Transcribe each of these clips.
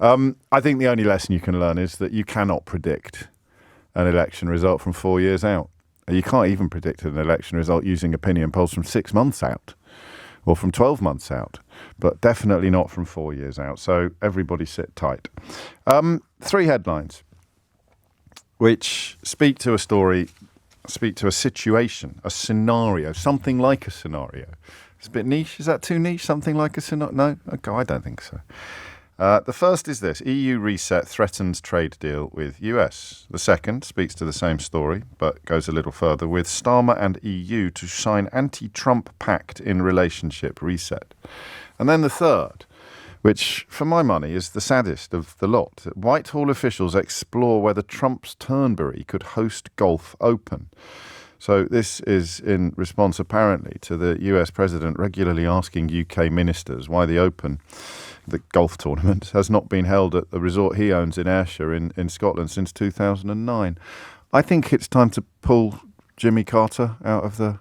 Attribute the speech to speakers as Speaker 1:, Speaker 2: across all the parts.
Speaker 1: I think the only lesson you can learn is that you cannot predict an election result from 4 years out. You can't even predict an election result using opinion polls from 6 months out or from 12 months out, but definitely not from 4 years out. So everybody sit tight. 3 headlines which speak to a story, speak to a situation, a scenario, something like a scenario. It's a bit niche. Is that too niche? Something like a scenario? No? Okay, I don't think so. The first is this: EU reset threatens trade deal with US. The second speaks to the same story, but goes a little further, with Starmer and EU to sign anti-Trump pact in relationship reset. And then the third, which for my money is the saddest of the lot: Whitehall officials explore whether Trump's Turnberry could host Gulf Open. So this is in response, apparently, to the US president regularly asking UK ministers why the Open, the golf tournament, has not been held at the resort he owns in Ayrshire in Scotland since 2009. I think it's time to pull Jimmy Carter out of the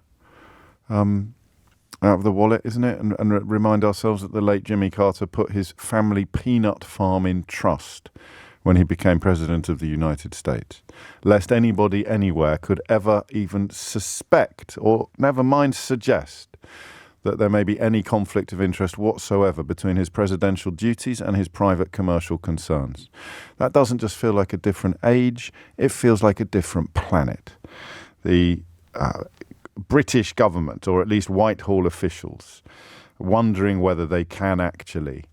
Speaker 1: wallet, isn't it? And remind ourselves that the late Jimmy Carter put his family peanut farm in trust when he became president of the United States, lest anybody anywhere could ever even suspect, or never mind suggest, that there may be any conflict of interest whatsoever between his presidential duties and his private commercial concerns. That doesn't just feel like a different age, it feels like a different planet. The British government, or at least Whitehall officials, wondering whether they can actually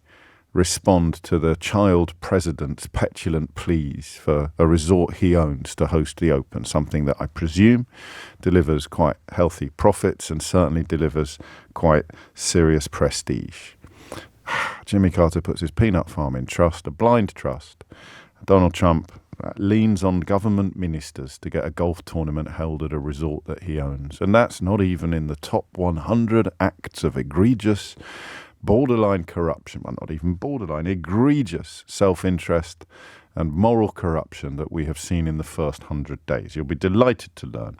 Speaker 1: respond to the child president's petulant pleas for a resort he owns to host the Open, something that I presume delivers quite healthy profits and certainly delivers quite serious prestige. Jimmy Carter puts his peanut farm in trust, a blind trust. Donald Trump leans on government ministers to get a golf tournament held at a resort that he owns. And that's not even in the top 100 acts of egregious, borderline corruption, well, not even borderline, egregious self-interest and moral corruption that we have seen in the first 100 days. You'll be delighted to learn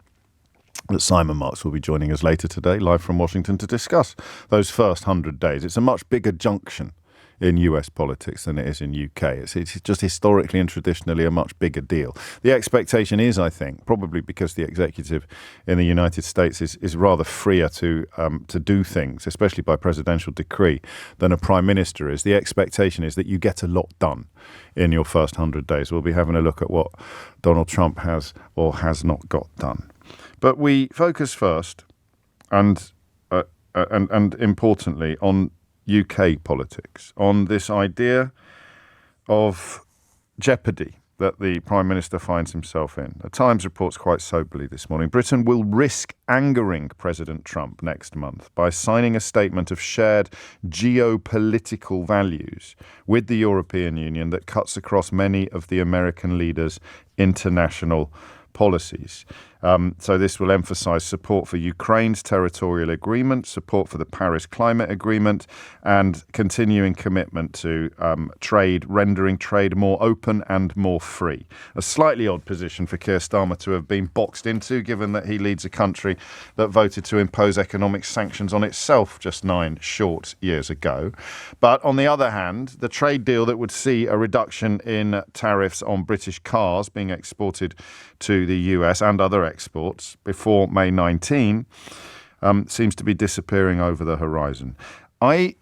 Speaker 1: that Simon Marks will be joining us later today, live from Washington, to discuss those first 100 days. It's a much bigger junction in US politics than it is in UK. It's just historically and traditionally a much bigger deal. The expectation is, I think, probably because the executive in the United States is rather freer to do things, especially by presidential decree, than a prime minister is. The expectation is that you get a lot done in your first 100 days. We'll be having a look at what Donald Trump has or has not got done. But we focus first and importantly on UK politics, on this idea of jeopardy that the Prime Minister finds himself in. The Times reports quite soberly this morning: Britain will risk angering President Trump next month by signing a statement of shared geopolitical values with the European Union that cuts across many of the American leaders' international policies. So this will emphasise support for Ukraine's territorial agreement, support for the Paris Climate Agreement, and continuing commitment to trade, rendering trade more open and more free. A slightly odd position for Keir Starmer to have been boxed into, given that he leads a country that voted to impose economic sanctions on itself just 9 short years ago. But on the other hand, the trade deal that would see a reduction in tariffs on British cars being exported to the US and other exports before May 19 seems to be disappearing over the horizon. I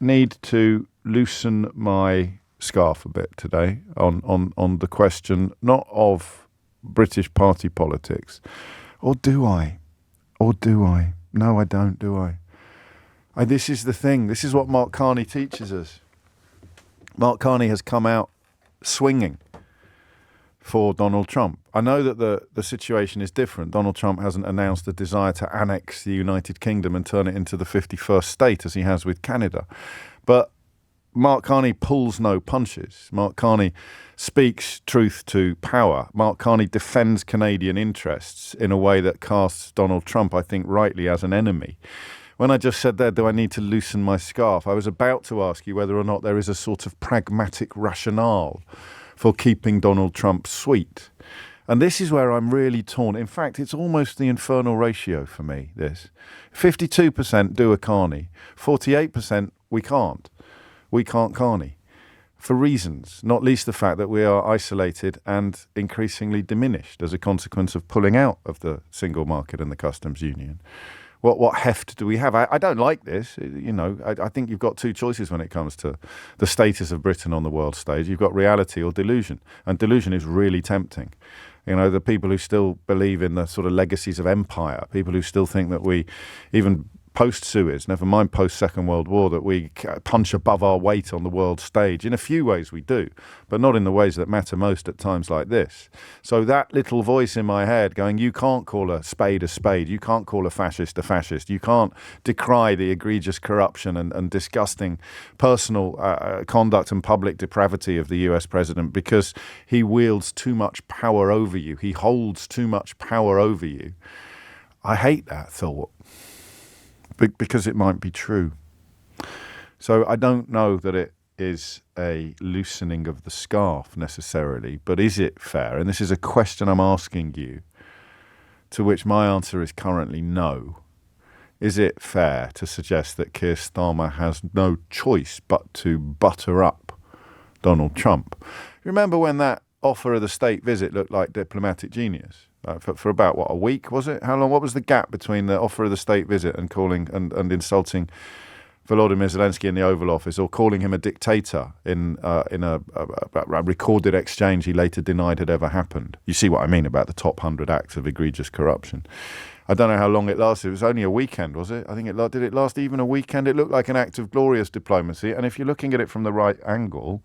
Speaker 1: need to loosen my scarf a bit today on the question not of British party politics. Or do I? No, I don't, do I? This is the thing. This is what Mark Carney teaches us. Mark Carney has come out swinging for Donald Trump. I know that the situation is different. Donald Trump hasn't announced a desire to annex the United Kingdom and turn it into the 51st state as he has with Canada. But Mark Carney pulls no punches. Mark Carney speaks truth to power. Mark Carney defends Canadian interests in a way that casts Donald Trump, I think, rightly as an enemy. When I just said there, do I need to loosen my scarf? I was about to ask you whether or not there is a sort of pragmatic rationale for keeping Donald Trump sweet. And this is where I'm really torn. In fact, it's almost the infernal ratio for me, this. 52% do a Carney, 48% we can't. We can't Carney. for reasons, not least the fact that we are isolated and increasingly diminished as a consequence of pulling out of the single market and the customs union. What heft do we have? I don't like this. I think you've got two choices when it comes to the status of Britain on the world stage. You've got reality or delusion, and delusion is really tempting. The people who still believe in the sort of legacies of empire, people who still think that we, even post-Suez, never mind post-Second World War, that we punch above our weight on the world stage. In a few ways we do, but not in the ways that matter most at times like this. So that little voice in my head going, you can't call a spade, you can't call a fascist, you can't decry the egregious corruption and disgusting personal conduct and public depravity of the US president because he wields too much power over you. He holds too much power over you. I hate that thought. Because it might be true. So I don't know that it is a loosening of the scarf necessarily, but is it fair? And this is a question I'm asking you, to which my answer is currently no. Is it fair to suggest that Keir Starmer has no choice but to butter up Donald Trump? Remember when that offer of the state visit looked like diplomatic genius? For about, a week, was it? How long? What was the gap between the offer of the state visit and calling and insulting Volodymyr Zelensky in the Oval Office, or calling him a dictator in a recorded exchange he later denied had ever happened? You see what I mean about the top 100 acts of egregious corruption. I don't know how long it lasted. It was only a weekend, was it? I think did it last even a weekend? It looked like an act of glorious diplomacy. And if you're looking at it from the right angle,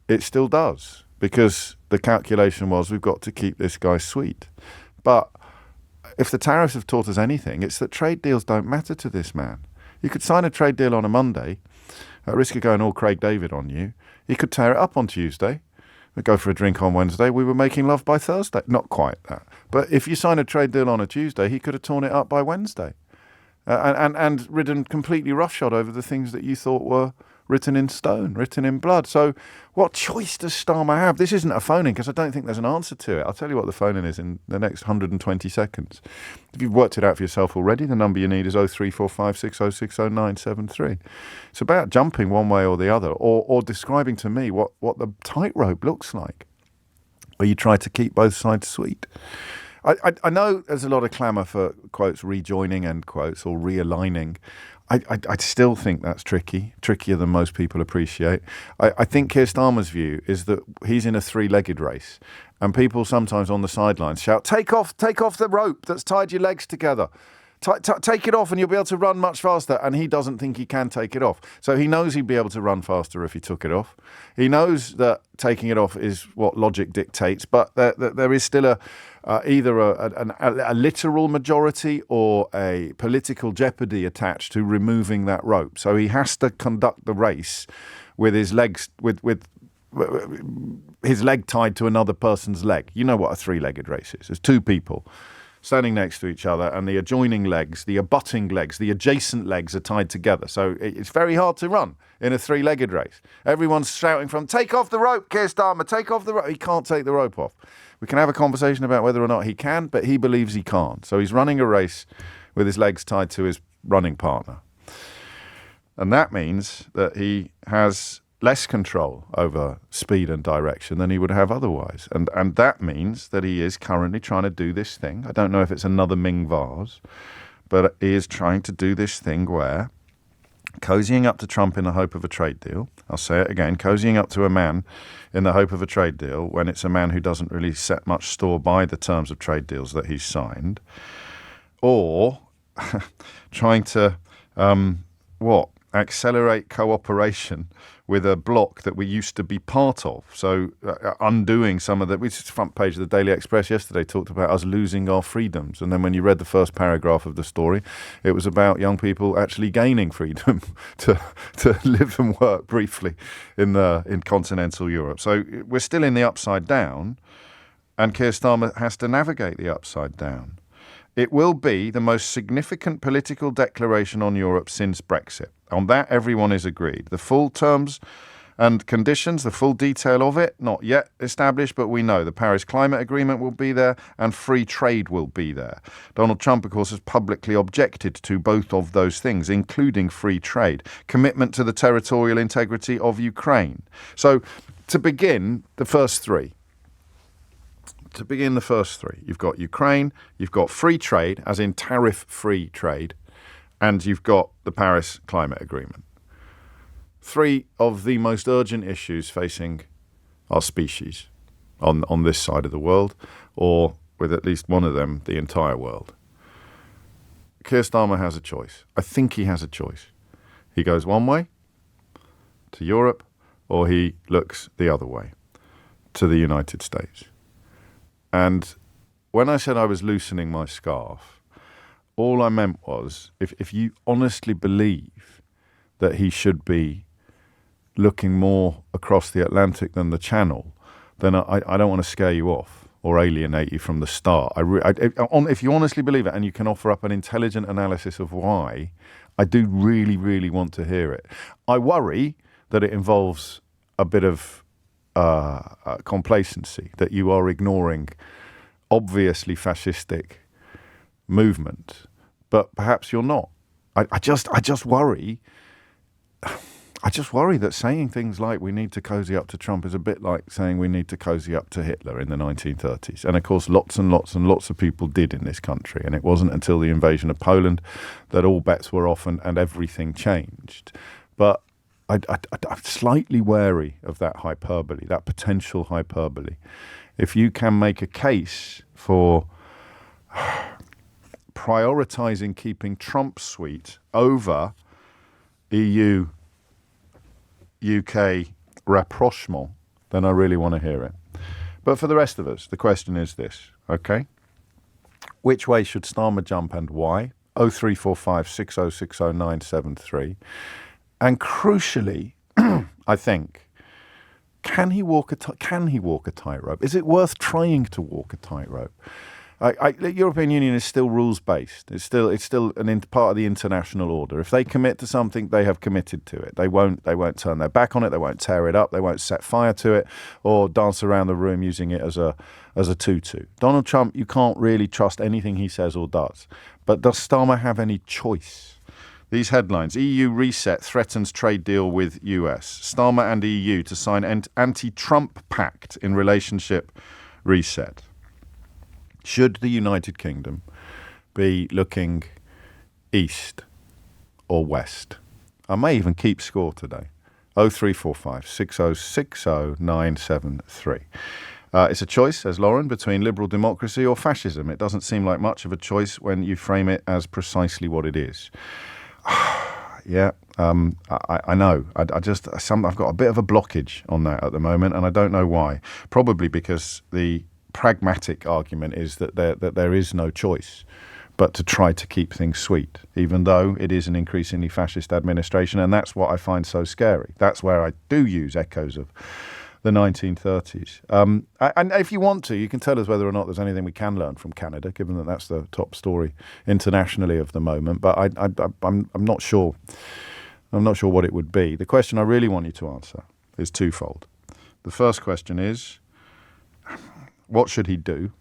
Speaker 1: it still does. Because the calculation was, we've got to keep this guy sweet. But if the tariffs have taught us anything, it's that trade deals don't matter to this man. You could sign a trade deal on a Monday, at risk of going all Craig David on you. He could tear it up on Tuesday. We'd go for a drink on Wednesday. We were making love by Thursday. Not quite that. But if you sign a trade deal on a Tuesday, he could have torn it up by Wednesday. And ridden completely roughshod over the things that you thought were written in stone, written in blood. So what choice does Starmer have? This isn't a phone-in because I don't think there's an answer to it. I'll tell you what the phone-in is in the next 120 seconds. If you've worked it out for yourself already, the number you need is 03456060973. It's about jumping one way or the other, or describing to me what the tightrope looks like, where you try to keep both sides sweet. I know there's a lot of clamour for, quotes, rejoining, end quotes, or realigning. I still think that's trickier than most people appreciate. I think Keir Starmer's view is that he's in a three-legged race, and people sometimes on the sidelines shout, take off the rope that's tied your legs together. Take it off and you'll be able to run much faster. And he doesn't think he can take it off. So he knows he'd be able to run faster if he took it off. He knows that taking it off is what logic dictates, but there is still either a literal majority or a political jeopardy attached to removing that rope. So he has to conduct the race with his legs, with his leg tied to another person's leg. You know what a three-legged race is. There's two people standing next to each other, and the adjoining legs, the abutting legs, the adjacent legs are tied together. So it's very hard to run in a three-legged race. Everyone's shouting from, take off the rope, Keir Starmer, take off the rope. He can't take the rope off. We can have a conversation about whether or not he can, but he believes he can't. So he's running a race with his legs tied to his running partner. And that means that he has less control over speed and direction than he would have otherwise. And that means that he is currently trying to do this thing. I don't know if it's another Ming vase, but he is trying to do this thing where cozying up to Trump in the hope of a trade deal, I'll say it again, cozying up to a man in the hope of a trade deal when it's a man who doesn't really set much store by the terms of trade deals that he's signed, or trying to, accelerate cooperation with a bloc that we used to be part of. So undoing some of the, which is the front page of the Daily Express yesterday, talked about us losing our freedoms. And then when you read the first paragraph of the story, it was about young people actually gaining freedom to live and work briefly in continental Europe. So we're still in the upside down, and Keir Starmer has to navigate the upside down. It will be the most significant political declaration on Europe since Brexit. On that, everyone is agreed. The full terms and conditions, the full detail of it, not yet established, but we know the Paris Climate Agreement will be there and free trade will be there. Donald Trump, of course, has publicly objected to both of those things, including free trade, commitment to the territorial integrity of Ukraine. So to begin the first three, you've got Ukraine, you've got free trade, as in tariff-free trade, and you've got the Paris Climate Agreement. Three of the most urgent issues facing our species on this side of the world, or with at least one of them, the entire world. Keir Starmer has a choice. I think he has a choice. He goes one way, to Europe, or he looks the other way, to the United States. And when I said I was loosening my scarf, all I meant was, if you honestly believe that he should be looking more across the Atlantic than the Channel, then I don't want to scare you off or alienate you from the start. If you honestly believe it and you can offer up an intelligent analysis of why, I do really, really want to hear it. I worry that it involves a bit of complacency, that you are ignoring obviously fascistic movement, but perhaps you're not. I just worry that saying things like we need to cozy up to Trump is a bit like saying we need to cozy up to Hitler in the 1930s. And of course, lots and lots and lots of people did in this country. And it wasn't until the invasion of Poland that all bets were off and everything changed. But I'm slightly wary of that hyperbole, that potential hyperbole. If you can make a case for prioritizing keeping Trump sweet over EU UK rapprochement, then I really want to hear it. But for the rest of us, the question is this, okay? Which way should Starmer jump and why? 0345 6060 973. And crucially, I think, can he walk a tightrope? Is it worth trying to walk a tightrope? The European Union is still rules-based. It's still part of the international order. If they commit to something, they have committed to it. They won't turn their back on it. They won't tear it up. They won't set fire to it or dance around the room using it as a tutu. Donald Trump, you can't really trust anything he says or does. But does Starmer have any choice? These headlines: EU reset threatens trade deal with US. Starmer and EU to sign anti-Trump pact in relationship reset. Should the United Kingdom be looking east or west? I may even keep score today. 0345 6060 973. It's a choice, says Lauren, between liberal democracy or fascism. It doesn't seem like much of a choice when you frame it as precisely what it is. Yeah, I know. I've got a bit of a blockage on that at the moment, and I don't know why. Probably because the pragmatic argument is that there is no choice but to try to keep things sweet, even though it is an increasingly fascist administration, and that's what I find so scary. That's where I do use echoes of the 1930s. And if you want to, you can tell us whether or not there's anything we can learn from Canada, given that that's the top story internationally of the moment. But I'm not sure. I'm not sure what it would be. The question I really want you to answer is twofold. The first question is, what should he do?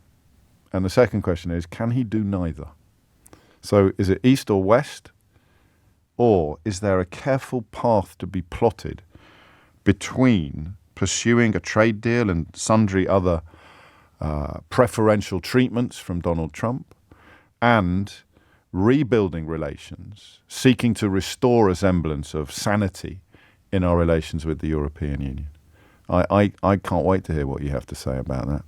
Speaker 1: And the second question is, can he do neither? So is it east or west? Or is there a careful path to be plotted between pursuing a trade deal and sundry other preferential treatments from Donald Trump and rebuilding relations, seeking to restore a semblance of sanity in our relations with the European Union? I can't wait to hear what you have to say about that.